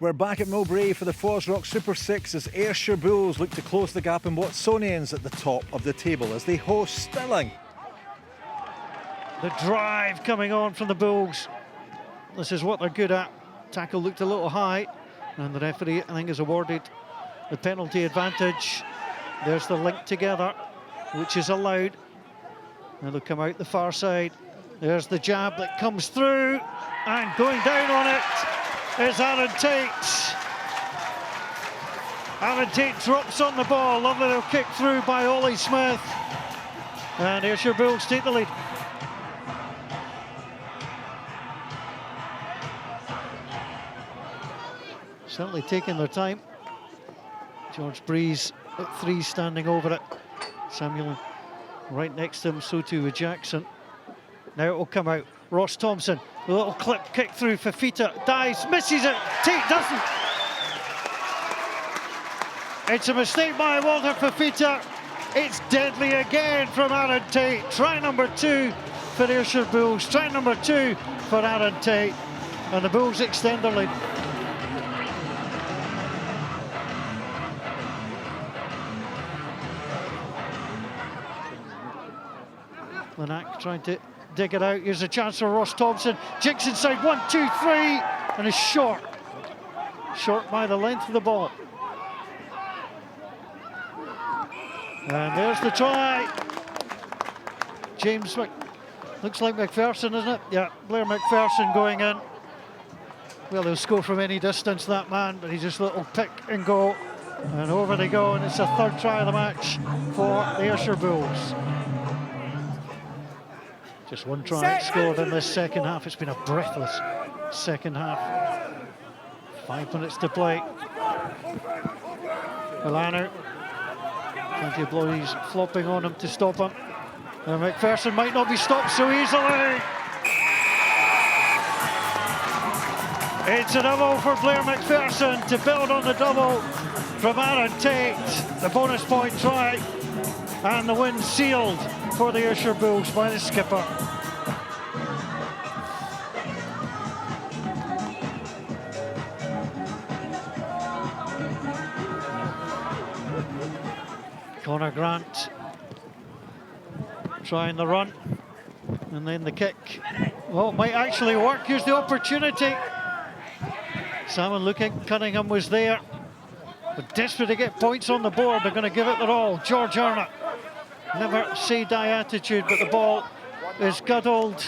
We're back at Mowbray for the FOSROC Super 6 as Ayrshire Bulls look to close the gap in Watsonians at the top of the table as they host Stirling. The drive coming on from the Bulls. This is what they're good at. Tackle looked a little high, and the referee, I think, has awarded the penalty advantage. There's the link together, which is allowed. Now they'll come out the far side. There's the jab that comes through, and going down on it is Aaron Tate. Aaron Tate drops on the ball. Lovely little kick through by Ollie Smith. And Ayrshire Bulls take the lead. Certainly taking their time. George Breeze at 3 standing over it. Samuel right next to him, so too with Jackson. Now it will come out. Ross Thompson, a little clip kick through. Fafita dives, misses it. Tate doesn't. It's a mistake by Walter Fafita. It's deadly again from Aaron Tate. Try number 2 for Ayrshire Bulls. Try number 2 for Aaron Tate. And the Bulls extend their lead. Lanack trying to dig it out. Here's a chance for Ross Thompson. Jigs inside, 1, 2, 3, and is short. Short by the length of the ball. And there's the try. James, looks like McPherson, isn't it? Yeah, Blair McPherson going in. Well, he'll score from any distance, that man, but he's just a little pick and go. And over they go, and it's a 3rd try of the match for the Ayrshire Bulls. Just 1 try scored in this second half. It's been a breathless second half. 5 minutes to play. Milano, plenty of blows flopping on him to stop him. And McPherson might not be stopped so easily. It's a double for Blair McPherson to build on the double from Aaron Tate. The bonus point try, and the win sealed for the Ayrshire Bulls by the skipper. Connor Grant trying the run, and then the kick. Well, it might actually work. Here's the opportunity. Salmon looking, Cunningham was there, but desperate to get points on the board. They're going to give it their all. George Arnott, never say die attitude, but the ball is guddled,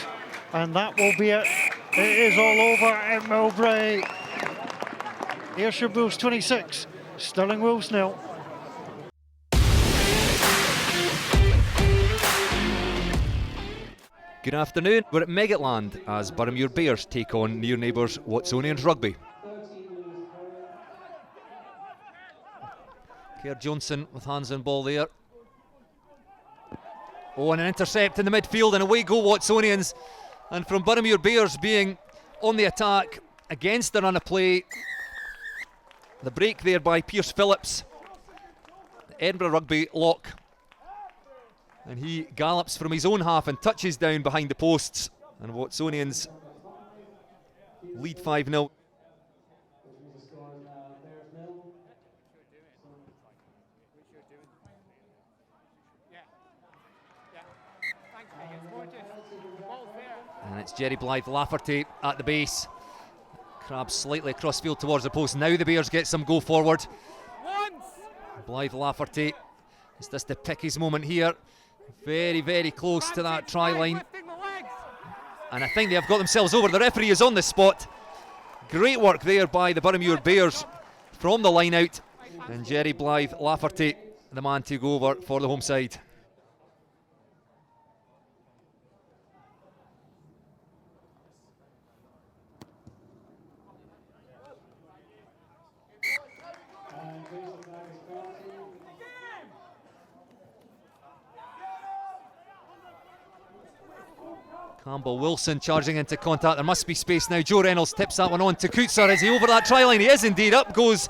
and that will be it. It is all over at Mowbray. Ayrshire Bulls 26, Stirling Wolves 0. Good afternoon, we're at Meggetland as Boroughmuir Bears take on near neighbours Watsonians Rugby. Kerr Johnson with hands on ball there. Oh, and an intercept in the midfield, and away go Watsonians. And from Boroughmuir Bears being on the attack against the run of play, the break there by Pierce Phillips, the Edinburgh Rugby lock. And he gallops from his own half and touches down behind the posts. And Watsonians lead 5-0. And it's Jerry Blythe Lafferty at the base. Crabs slightly across field towards the post. Now the Bears get some go forward. Blythe Lafferty, is this to pick his moment here? Very, very close to that try line. And I think they have got themselves over. The referee is on the spot. Great work there by the Boroughmuir Bears from the line out. And Jerry Blythe Lafferty, the man to go over for the home side. Campbell Wilson charging into contact. There must be space now. Joe Reynolds tips that one on to Coetzer. Is he over that try line? He is indeed. Up goes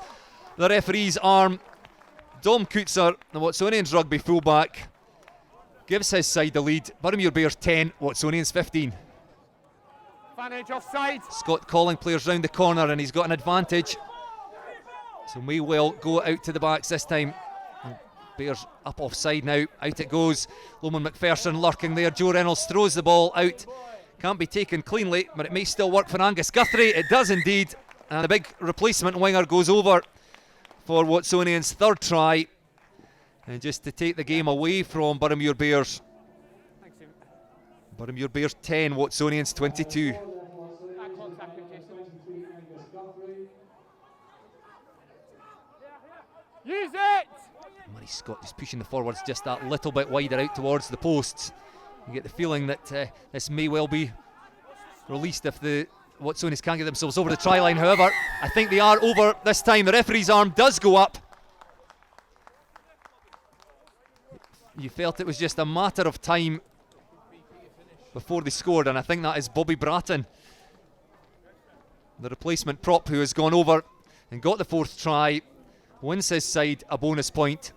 the referee's arm. Dom Coetzer, the Watsonians Rugby fullback, gives his side the lead. Boroughmuir Bears 10, Watsonians 15. Advantage offside. Scott calling players round the corner, and he's got an advantage. So may well go out to the backs this time. Bears up offside now. Out it goes. Loman McPherson lurking there. Joe Reynolds throws the ball out. Can't be taken cleanly, but it may still work for Angus Guthrie. It does indeed. And the big replacement winger goes over for Watsonians' third try. And just to take the game away from Boroughmuir Bears. Boroughmuir Bears 10, Watsonians 22. Use it! Murray Scott just pushing the forwards just that little bit wider out towards the posts. You get the feeling that this may well be released if the Watsonians can't get themselves over the try line. However, I think they are over this time. The referee's arm does go up. You felt it was just a matter of time before they scored, and I think that is Bobby Bratton, the replacement prop, who has gone over and got the fourth try, wins his side a bonus point.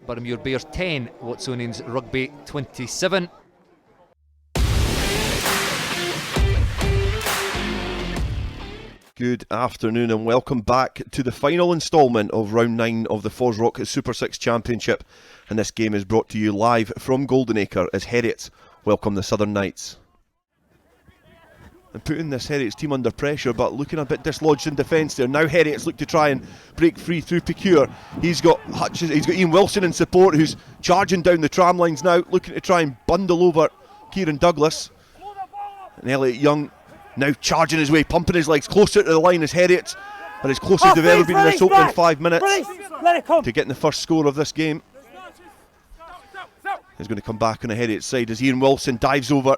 Boroughmuir Bears 10, Watsonians Rugby 27. Good afternoon and welcome back to the final instalment of round 9 of the FOSROC Super6 Championship, and this game is brought to you live from Goldenacre as Heriot welcome the Southern Knights. And putting this Heriot's team under pressure, but looking a bit dislodged in defence there. Now Heriot's look to try and break free through Pecure. He's got Hutchins, he's got Ian Wilson in support, who's charging down the tram lines now, looking to try and bundle over Kieran Douglas. And Elliot Young now charging his way, pumping his legs closer to the line as Heriot are as close as they've ever been in this opening 5 minutes to getting the first score of this game. He's going to come back on the Heriot side as Ian Wilson dives over.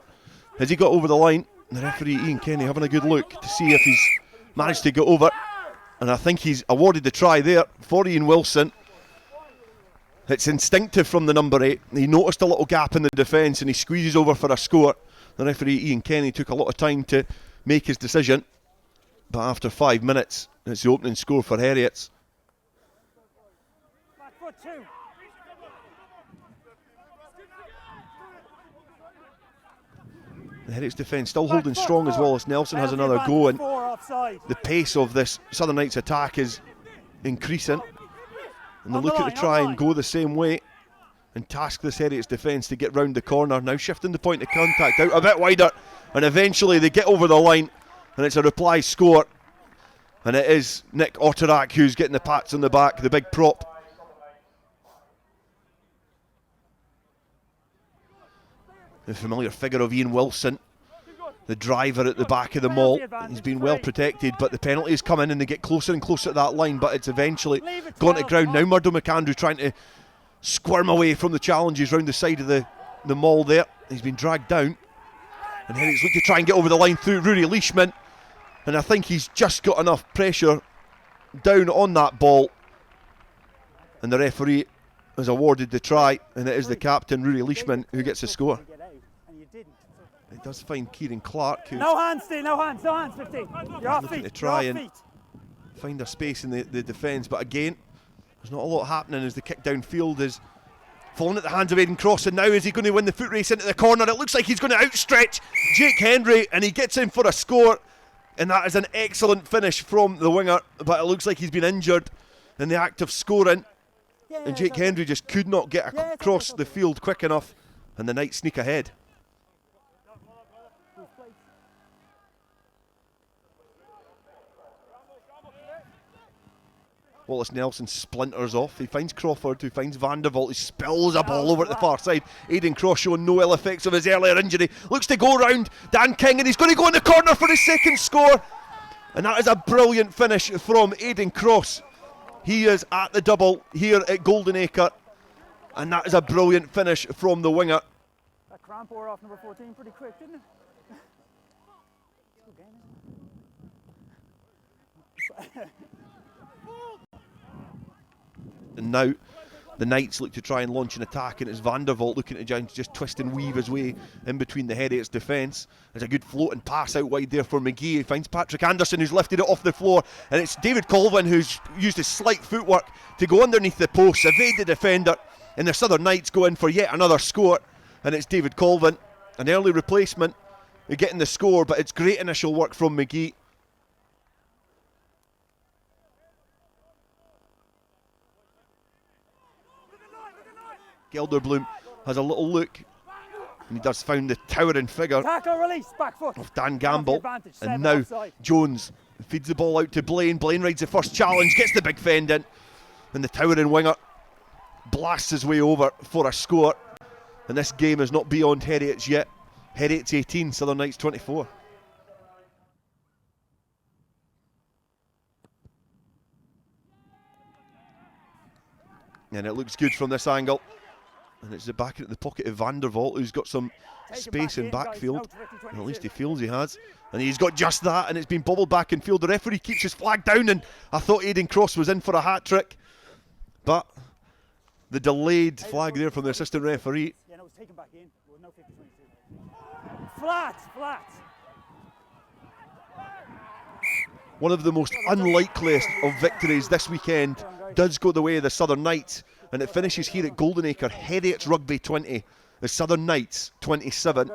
Has he got over the line? The referee Ian Kenny having a good look to see if he's managed to get over, and I think he's awarded the try there for Ian Wilson. It's instinctive from the number 8. He noticed a little gap in the defence and he squeezes over for a score. The referee Ian Kenny took a lot of time to make his decision, but after 5 minutes it's the opening score for Heriot's. The Heriot's defence still holding strong as well as Nelson has another go, and the pace of this Southern Knights attack is increasing, and they're looking to try and go the same way and task this Heriot's defence to get round the corner. Now shifting the point of contact out a bit wider, and eventually they get over the line and it's a reply score, and it is Nick Otterak who's getting the pats on the back, the big prop. The familiar figure of Ian Wilson, the driver at the back of the maul. He's been well protected, but the penalty has come in and they get closer and closer to that line, but it's eventually gone to ground. Now Murdo McAndrew trying to squirm away from the challenges round the side of the maul there. He's been dragged down, and Heriot's looking to try and get over the line through Rory Leishman, and I think he's just got enough pressure down on that ball, and the referee has awarded the try, and it is the captain, Rory Leishman, who gets the score. It does find Kieran Clark, who's no hands, Steve, no hands, 15. You're off looking feet, to try and find a space in the defence, but again, there's not a lot happening as the kick downfield is falling at the hands of Aidan Cross, and now is he going to win the foot race into the corner? It looks like he's going to outstretch Jake Henry, and he gets in for a score, and that is an excellent finish from the winger, but it looks like he's been injured in the act of scoring, and Jake Henry just could not get across the field quick enough, and the Knights sneak ahead. Wallace Nelson splinters off. He finds Crawford, who finds Vandervolt. He spills a ball over at the far side. Aidan Cross showing no ill effects of his earlier injury. Looks to go round Dan King, and he's going to go in the corner for his second score. And that is a brilliant finish from Aidan Cross. He is at the double here at Goldenacre, and that is a brilliant finish from the winger. That cramp wore off number 14 pretty quick, didn't it? And now the Knights look to try and launch an attack, and it's Vandervolt looking to just twist and weave his way in between the Heriot's defence. There's a good floating pass out wide there for McGee. He finds Patrick Anderson, who's lifted it off the floor, and it's David Colvin who's used his slight footwork to go underneath the post, evade the defender, and the Southern Knights go in for yet another score, and it's David Colvin, an early replacement, getting the score, but it's great initial work from McGee. Gelderblom has a little look, and he does find the towering figure Tackle, release, back foot. of Dan Gamble. Advantage, And seven now offside. Jones feeds the ball out to Blaine. Blaine rides the first challenge, gets the big fend in, and the towering winger blasts his way over for a score. And this game is not beyond Heriot's yet. Heriot's 18, Southern Knights 24. And it looks good from this angle. And it's the back at the pocket of Vandervoort, who's got some space in backfield. And at least he feels he has. And he's got just that, and it's been bobbled back in field. The referee keeps his flag down, and I thought Aidan Cross was in for a hat-trick. But the delayed flag there from the assistant referee. Yeah, no, it's taken back in. Well, no 50-22. Flat. One of the most unlikeliest of victories this weekend does go the way of the Southern Knights, and it finishes here at Goldenacre. Heriot's Rugby 20, the Southern Knights 27.